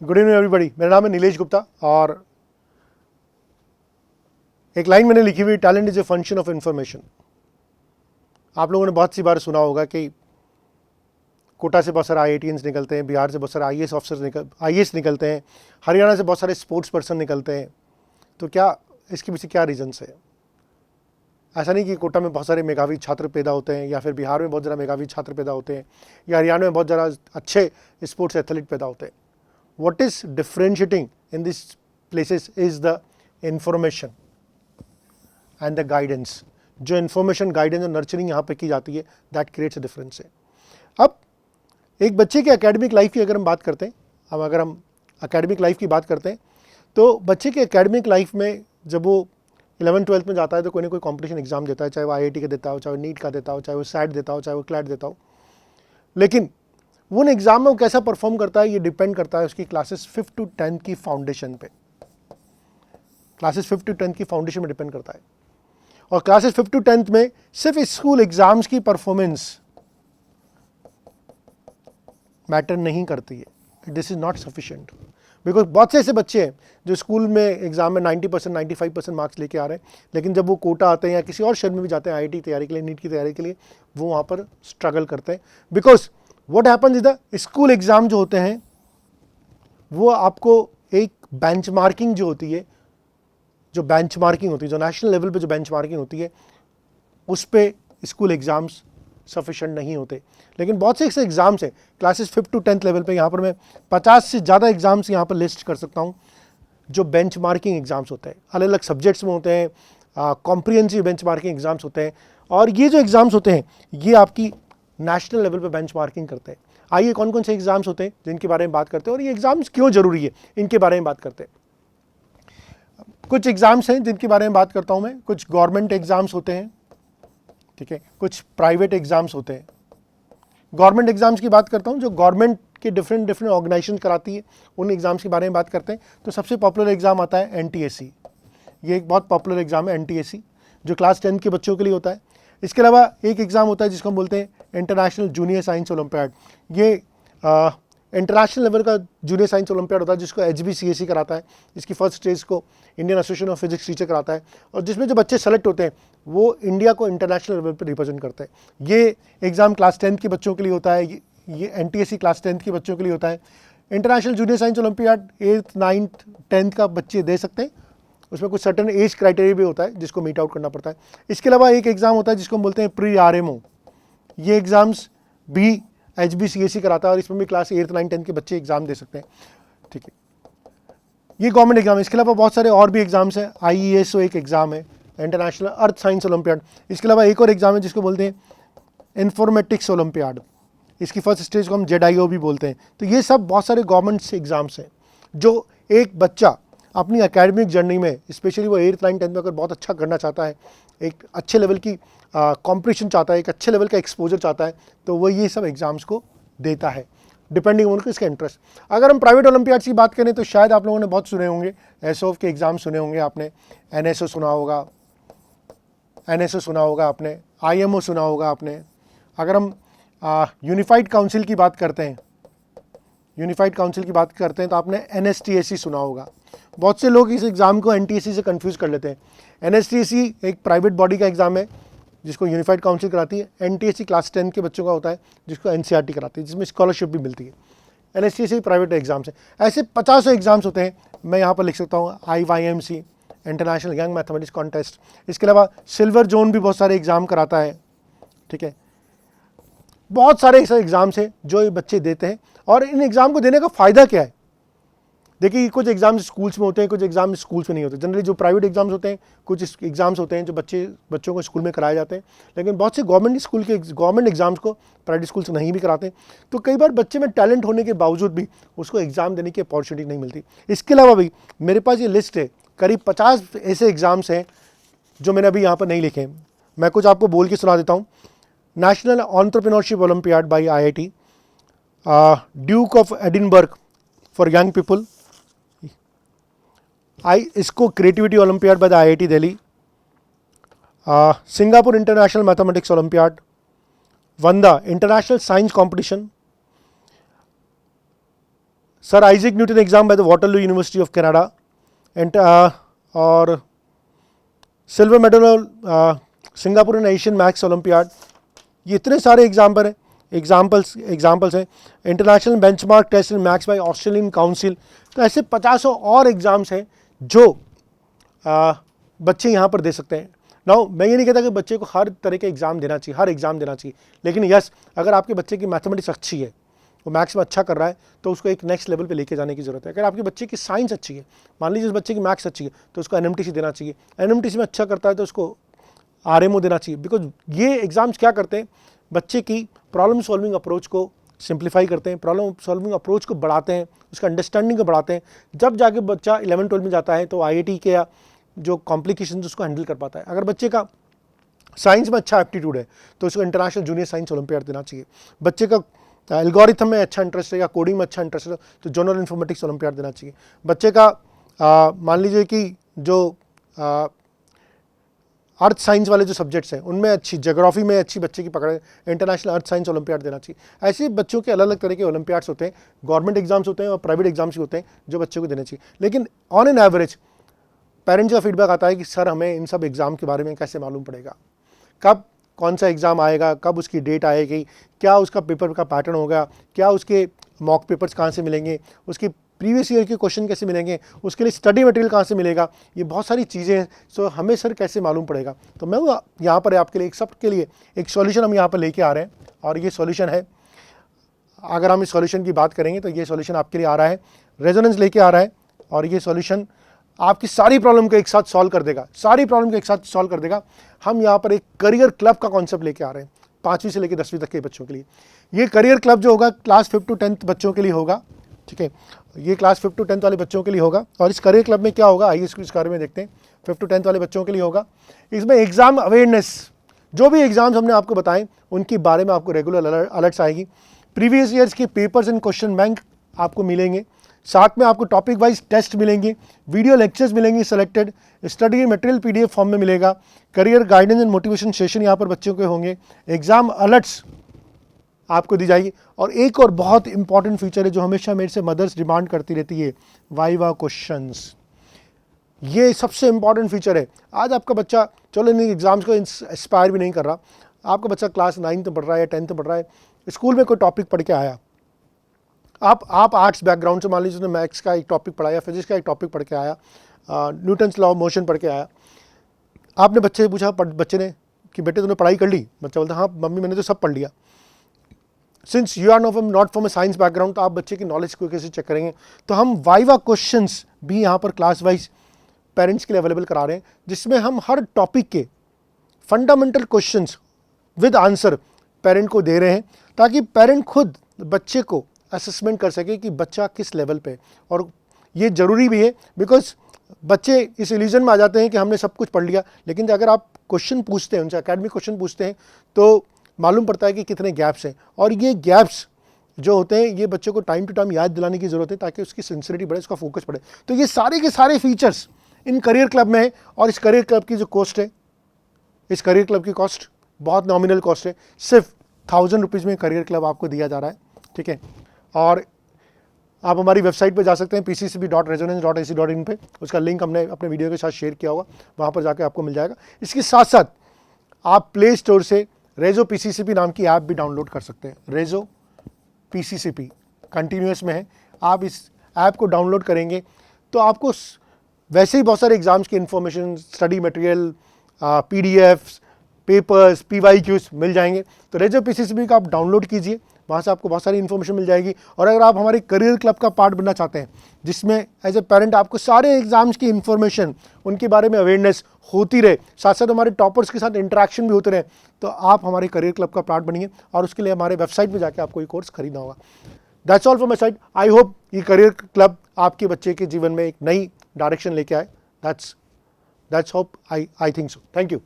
Good evening everybody. मेरा नाम है नीलेश गुप्ता और एक लाइन मैंने लिखी हुई, talent is a function of information. आप लोगों ने बहुत सी बार सुना होगा कि कोटा से बहुत सारे आईआईटीएंस निकलते हैं, बिहार से बहुत सारे आईएएस ऑफिसर्स आईएएस निकलते हैं, हरियाणा से बहुत सारे स्पोर्ट्स पर्सन निकलते हैं। तो क्या इसके पीछे क्या रीजन्स है? ऐसा नहीं कि कोटा में बहुत सारे मेधावी छात्र पैदा होते हैं या फिर बिहार में बहुत ज़्यादा मेधावी छात्र पैदा होते हैं या हरियाणा में बहुत ज़्यादा अच्छे स्पोर्ट्स एथलीट पैदा होते हैं। What is differentiating in these places is the information and the guidance. जो information, guidance और nurturing यहाँ पे की जाती है, that creates a difference है। अब एक बच्चे के academic life की अगर हम बात करते हैं, अगर हम academic life की बात करते हैं, तो बच्चे के academic life में जब वो 11th-12th में जाता है तो कोई ना कोई competition exam देता है, चाहे वो IIT का देता हो, चाहे वो नीट का देता हो, चाहे वो SAT देता हो, चाहे वो क्लैट देता हो। लेकिन वो एग्जाम में वो कैसा परफॉर्म करता है ये डिपेंड करता है उसकी क्लासेस 5th to 10th की फाउंडेशन पे। क्लासेस 5th to 10th की फाउंडेशन में डिपेंड करता है। और क्लासेस 5th to 10th में सिर्फ स्कूल एग्जाम्स की परफॉर्मेंस मैटर नहीं करती है। This is not sufficient because बहुत से ऐसे बच्चे हैं जो स्कूल में एग्जाम में 90% 95% मार्क्स लेके आ रहे हैं, लेकिन जब वो कोटा आते हैं या किसी और शहर में भी जाते हैं IIT तैयारी के लिए, नीट की तैयारी के लिए, वो वहाँ पर स्ट्रगल करते हैं। Because What happens is the school exam जो होते हैं वो आपको एक बेंचमार्किंग जो होती है, जो बेंचमार्किंग होती है, जो नेशनल लेवल पे जो बेंचमार्किंग होती है, उस पे स्कूल एग्ज़ाम्स सफिशेंट नहीं होते। लेकिन बहुत से ऐसे एग्ज़ाम्स हैं classes 5th to 10th level पे, यहाँ पर मैं 50 से ज़्यादा एग्ज़ाम्स यहाँ पर लिस्ट कर सकता हूँ जो बेंचमार्किंग एग्ज़ाम्स होते हैं, अलग अलग सब्जेक्ट्स में होते हैं, कॉम्प्रिहेंसिव बेंचमार्किंग एग्ज़ाम्स होते हैं। और ये जो एग्ज़ाम्स होते हैं ये आपकी नेशनल लेवल पे बेंचमार्किंग करते हैं। आइए कौन कौन से एग्जाम्स होते हैं जिनके बारे में बात करते हैं और ये एग्जाम्स क्यों जरूरी है इनके बारे में बात करते हैं। कुछ एग्जाम्स हैं जिनके बारे में बात करता हूं मैं। कुछ गवर्नमेंट एग्जाम्स होते हैं, ठीक है, कुछ प्राइवेट एग्जाम्स होते हैं। गवर्नमेंट एग्जाम्स की बात करता हूं जो गवर्नमेंट के डिफरेंट ऑर्गेनाइजेशन कराती है, उन एग्जाम्स के बारे में बात करते हैं। तो सबसे पॉपुलर एग्जाम आता है NTSC। ये एक बहुत पॉपुलर एग्जाम है NTSC, जो क्लास 10 के बच्चों के लिए होता है। इसके अलावा एक एग्ज़ाम होता है जिसको हम बोलते हैं इंटरनेशनल जूनियर साइंस ओलंपियाड। ये इंटरनेशनल लेवल का जूनियर साइंस ओलंपियाड होता है जिसको HBCAC कराता है। इसकी फर्स्ट स्टेज को Indian association of physics teacher कराता है और जिसमें जो बच्चे सेलेक्ट होते हैं वो इंडिया को इंटरनेशनल लेवल पर रिप्रेजेंट करते हैं। ये एग्ज़ाम क्लास 10 के बच्चों के लिए होता है। ये NTSC क्लास 10 के बच्चों के लिए होता है। International junior science olympiad 8th 9th 10th का बच्चे दे सकते हैं। उसमें कुछ सर्टेन एज क्राइटेरिया भी होता है जिसको मीट आउट करना पड़ता है। इसके अलावा एक एग्ज़ाम होता है जिसको हम बोलते हैं प्री RMO। ये एग्ज़ाम्स भी HBCAC कराता है और इसमें भी क्लास 8th 9th 10th के बच्चे एग्ज़ाम दे सकते हैं, ठीक है। ये गवर्नमेंट एग्जाम है। इसके अलावा बहुत सारे और भी एग्ज़ाम्स हैं। IESO एक एग्ज़ाम है, इंटरनेशनल अर्थ साइंस ओलंपियाड। इसके अलावा एक और एग्ज़ाम है जिसको बोलते हैं इन्फॉर्मेटिक्स ओलंपियाड। इसकी फर्स्ट स्टेज को हम ZIO भी बोलते हैं। तो ये सब बहुत सारे गवर्नमेंट एग्ज़ाम्स हैं जो एक बच्चा अपनी एकेडमिक जर्नी में, स्पेशली वो 8th 9th 10th में अगर बहुत अच्छा करना चाहता है, एक अच्छे लेवल की कॉम्पिटिशन चाहता है, एक अच्छे लेवल का एक्सपोजर चाहता है, तो वो ये सब एग्ज़ाम्स को देता है डिपेंडिंग ऑन इसका इंटरेस्ट। अगर हम प्राइवेट ओलंपियाड्स की बात करें तो शायद आप लोगों ने बहुत सुने होंगे, SOF के एग्ज़ाम सुने होंगे आपने, NSO सुना होगा, NSO सुना होगा आपने, IMO सुना होगा आपने। अगर हम यूनिफाइड काउंसिल की बात करते हैं, तो आपने NSTSC सुना होगा। बहुत से लोग इस एग्ज़ाम को NTSC से कंफ्यूज कर लेते हैं। NSTSC एक प्राइवेट बॉडी का एग्ज़ाम है जिसको यूनिफाइड काउंसिल कराती है। NTSC क्लास 10 के बच्चों का होता है जिसको NCERT कराती है, जिसमें स्कॉलरशिप भी मिलती है। NSTSC प्राइवेट एग्ज़ाम्स है। ऐसे 50 एग्ज़ाम्स होते हैं। मैं यहाँ पर लिख सकता हूँ IYMC, international young mathematics contest. इसके अलावा सिल्वर जोन भी बहुत सारे एग्ज़ाम कराता है, ठीक है। बहुत सारे ऐसे एग्ज़ाम्स हैं जो ये बच्चे देते हैं। और इन एग्ज़ाम को देने का फ़ायदा क्या है? देखिए, कुछ एग्ज़ाम्स स्कूल्स में होते हैं, कुछ एग्ज़ाम स्कूल्स में नहीं होते। जनरली जो प्राइवेट एग्ज़ाम्स होते हैं, कुछ एग्ज़ाम्स होते हैं जो बच्चों को स्कूल में कराए जाते हैं, लेकिन बहुत से गवर्नमेंट एग्ज़ाम्स को प्राइवेट स्कूल्स नहीं भी कराते। तो कई बार बच्चे में टैलेंट होने के बावजूद भी उसको एग्ज़ाम देने की अपॉर्चुनिटी नहीं मिलती। इसके अलावा भी मेरे पास ये लिस्ट है, करीब 50 ऐसे एग्ज़ाम्स हैं जो मैंने अभी यहाँ पर नहीं लिखे। मैं कुछ आपको बोल के सुना देता हूँ। National entrepreneurship olympiad by IIT, duke of Edinburgh for young people, इसको creativity olympiad by the IIT Delhi, Singapore international mathematics olympiad, VANDA international science competition, sir Isaac Newton exam by the Waterloo university of Canada and और silver medal Singapore and Asian maths olympiad, ये इतने सारे examples हैं। International benchmark test in maths by Australian council. तो ऐसे 50 और exams हैं जो बच्चे यहाँ पर दे सकते हैं। नाउ मैं ये नहीं कहता कि बच्चे को हर तरह के एग्जाम देना चाहिए, हर एग्जाम देना चाहिए, लेकिन यस, अगर आपके बच्चे की मैथमेटिक्स अच्छी है, वो मैथ्स में अच्छा कर रहा है, तो उसको एक नेक्स्ट लेवल पे लेके जाने की ज़रूरत है। अगर आपके बच्चे की साइंस अच्छी है, मान लीजिए उस बच्चे की मैथ्स अच्छी है, तो उसको एनएमटीसी देना चाहिए। एनएमटीसी में अच्छा करता है तो उसको आरएमओ देना चाहिए। बिकॉज ये एग्जाम्स क्या करते हैं, बच्चे की प्रॉब्लम सॉल्विंग अप्रोच को सिंप्लीफाई करते हैं, प्रॉब्लम सॉल्विंग अप्रोच को बढ़ाते हैं, उसका अंडरस्टैंडिंग को बढ़ाते हैं। जब जाके बच्चा 11-12 में जाता है तो आईआईटी के या जो कॉम्प्लिकेशंस उसको हैंडल कर पाता है। अगर बच्चे का साइंस में अच्छा एप्टीट्यूड है तो उसको इंटरनेशनल जूनियर साइंस ओलंपियाड देना चाहिए। बच्चे का एल्गोरिथम में अच्छा इंटरेस्ट है या कोडिंग में अच्छा इंटरेस्ट है तो जनरल इन्फॉर्मेटिक्स ओलंपियाड देना चाहिए। बच्चे का मान लीजिए कि जो अर्थ साइंस वाले जो सब्जेक्ट्स हैं उनमें अच्छी, ज्योग्राफी में अच्छी बच्चे की पकड़ है, इंटरनेशनल अर्थ साइंस ओलंपियाड देना चाहिए। ऐसे बच्चों के अलग अलग तरह के ओलंपियाड्स होते हैं, गवर्नमेंट एग्जाम्स होते हैं और प्राइवेट एग्जाम्स भी होते हैं जो बच्चों को देने चाहिए। लेकिन ऑन एन एवरेज पेरेंट्स का फीडबैक आता है कि सर हमें इन सब एग्ज़ाम के बारे में कैसे मालूम पड़ेगा, कब कौन सा एग्ज़ाम आएगा, कब उसकी डेट आएगी, क्या उसका पेपर का पैटर्न होगा, क्या उसके मॉक पेपर्स कहाँ से मिलेंगे, उसकी प्रीवियस ईयर के क्वेश्चन कैसे मिलेंगे, उसके लिए स्टडी मटेरियल कहाँ से मिलेगा, ये बहुत सारी चीज़ें हैं। सो हमें सर कैसे मालूम पड़ेगा। तो मैं यहाँ पर आपके लिए सब के लिए एक सॉल्यूशन हम यहाँ पर लेके आ रहे हैं और ये सॉल्यूशन है, अगर हम इस सॉल्यूशन की बात करेंगे तो ये सॉल्यूशन आपके लिए आ रहा है, रेजोनेंस लेके आ रहा है और ये सॉल्यूशन आपकी सारी प्रॉब्लम को एक साथ सॉल्व कर देगा, सारी प्रॉब्लम को एक साथ सॉल्व कर देगा। हम यहाँ पर एक करियर क्लब का कॉन्सेप्ट लेके आ रहे हैं 5वीं से लेकर 10वीं तक के बच्चों के लिए। ये करियर क्लब जो होगा क्लास 5 to 10th बच्चों के लिए होगा, ठीक है, ये क्लास 5 to 10th वाले बच्चों के लिए होगा। और इस करियर क्लब में क्या होगा, आइए इस बारे में देखते हैं। 5 to 10th वाले बच्चों के लिए होगा, इसमें एग्जाम अवेयरनेस, जो भी एग्जाम्स हमने आपको बताएं उनके बारे में आपको रेगुलर अलर्ट्स आएगी। प्रीवियस ईयर्स के पेपर्स एंड क्वेश्चन बैंक आपको मिलेंगे, साथ में आपको टॉपिक वाइज टेस्ट मिलेंगे, वीडियो लेक्चर्स मिलेंगे selected, study material PDF form में मिलेगा, career guidance and motivation session यहाँ पर बच्चों के होंगे, एग्जाम अलर्ट्स आपको दी जाएगी। और एक और बहुत इंपॉर्टेंट फीचर है जो हमेशा मेरे से मदर्स डिमांड करती रहती है, वाइवा क्वेश्चंस। ये सबसे इंपॉर्टेंट फीचर है। आज आपका बच्चा चलो इन एग्जाम्स को इंस्पायर भी नहीं कर रहा, आपका बच्चा क्लास 9th में पढ़ रहा है या 10th में पढ़ रहा है, स्कूल में कोई टॉपिक पढ़ के आया, आप आर्ट्स बैकग्राउंड से, मान लीजिए उसने मैथ्स का एक टॉपिक पढ़ाया, फिजिक्स का एक टॉपिक पढ़ के आया, न्यूटन्स लॉ ऑफ मोशन पढ़ के आया, आपने बच्चे से पूछा, बच्चे ने कि बेटे तूने पढ़ाई कर ली, बच्चा बोलता हाँ मम्मी मैंने तो सब पढ़ लिया। Since you are not from a science background, तो आप बच्चे की नॉलेज को कैसे चेक करेंगे। तो हम वाइवा क्वेश्चंस भी यहाँ पर क्लास वाइज पेरेंट्स के लिए अवेलेबल करा रहे हैं, जिसमें हम हर टॉपिक के fundamental questions with answer parent को दे रहे हैं, ताकि पेरेंट खुद बच्चे को असेसमेंट कर सके कि बच्चा किस लेवल पे। और ये ज़रूरी भी है, बिकॉज बच्चे इस इल्यूजन में आ जाते हैं कि हमने सब कुछ पढ़ लिया, लेकिन अगर आप क्वेश्चन पूछते हैं, उनसे एकेडमिक क्वेश्चन पूछते हैं, तो मालूम पड़ता है कि कितने गैप्स हैं। और ये गैप्स जो होते हैं ये बच्चों को टाइम टू टाइम याद दिलाने की ज़रूरत है, ताकि उसकी सिंसियरिटी बढ़े, उसका फोकस बढ़े। तो ये सारे के सारे फीचर्स इन करियर क्लब में है। और इस करियर क्लब की जो कॉस्ट है, इस करियर क्लब की कॉस्ट बहुत नॉमिनल कॉस्ट है, सिर्फ 1000 रुपीज़ में करियर क्लब आपको दिया जा रहा है, ठीक है। और आप हमारी वेबसाइट पे जा सकते हैं pccb.resonance.ac.in पे, उसका लिंक हमने अपने वीडियो के साथ शेयर किया होगा, वहाँ पर जाके आपको मिल जाएगा। इसके साथ साथ आप प्ले स्टोर से रेजो PCCP नाम की ऐप भी डाउनलोड कर सकते हैं। रेजो PCCP कंटिन्यूस में है, आप इस ऐप को डाउनलोड करेंगे तो आपको वैसे ही बहुत सारे एग्जाम्स की information, study material, PDFs, papers, PYQs मिल जाएंगे। तो रेजो PCCP का आप डाउनलोड कीजिए, वहाँ से आपको बहुत सारी इन्फॉर्मेशन मिल जाएगी। और अगर आप हमारे करियर क्लब का पार्ट बनना चाहते हैं, जिसमें एज ए पेरेंट आपको सारे एग्जाम्स की इन्फॉर्मेशन, उनके बारे में अवेयरनेस होती रहे, साथ साथ हमारे टॉपर्स के साथ इंटरेक्शन भी होते रहे, तो आप हमारे करियर क्लब का पार्ट बनिए। और उसके लिए हमारे वेबसाइट पर जाकर आपको ये कोर्स खरीदना होगा। That's all from my side. I hope ये करियर क्लब आपके बच्चे के जीवन में एक नई डायरेक्शन लेके आए। That's hope, I think so. Thank you.